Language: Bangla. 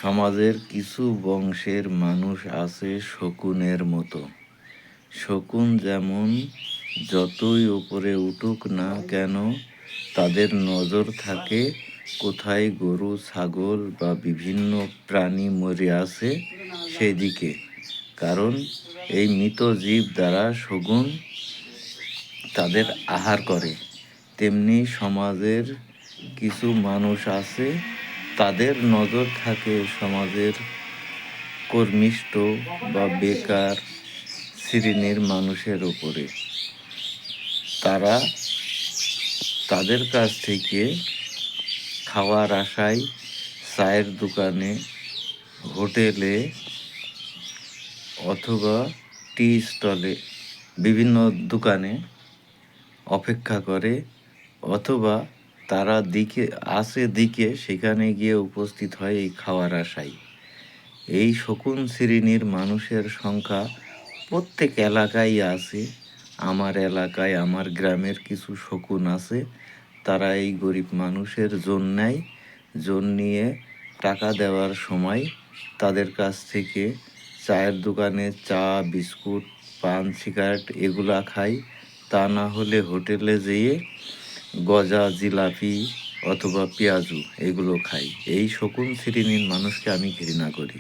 সমাজের কিছু বংশের মানুষ আছে শকুনের মতো। শকুন যেমন যতই উপরে উঠুক না কেন, তাদের নজর থাকে কোথায় গরু, ছাগল বা বিভিন্ন প্রাণী মরে আছে সেদিকে। কারণ এই মৃত জীব দ্বারা শকুন তাদের আহার করে। তেমনি সমাজের কিছু মানুষ আছে, তাদের নজর থাকে সমাজের কর্মিষ্ঠ বা বেকার শ্রেণীর মানুষের উপরে। তারা তাদের কাছ থেকে খাওয়ার আশায় চায়ের দোকানে, হোটেলে অথবা টি স্টলে, বিভিন্ন দোকানে অপেক্ষা করে, অথবা তারা দিকে সেখানে গিয়ে উপস্থিত হয় এই খাওয়ার আশায়। এই শকুন শ্রেণীর মানুষের সংখ্যা প্রত্যেক এলাকায় আছে। আমার এলাকায়, আমার গ্রামের কিছু শকুন আছে। তারা এই গরিব মানুষের জোন নিয়ে টাকা দেওয়ার সময় তাদের কাছ থেকে চায়ের দোকানে চা, বিস্কুট, পান, সিগারেট এগুলা খায়। তা না হলে হোটেলে যেয়ে গজা, জিলাপি অথবা পেঁয়াজু এগুলো খায়। এই শকুন শ্রেণীর মানুষকে আমি ঘৃণা করি।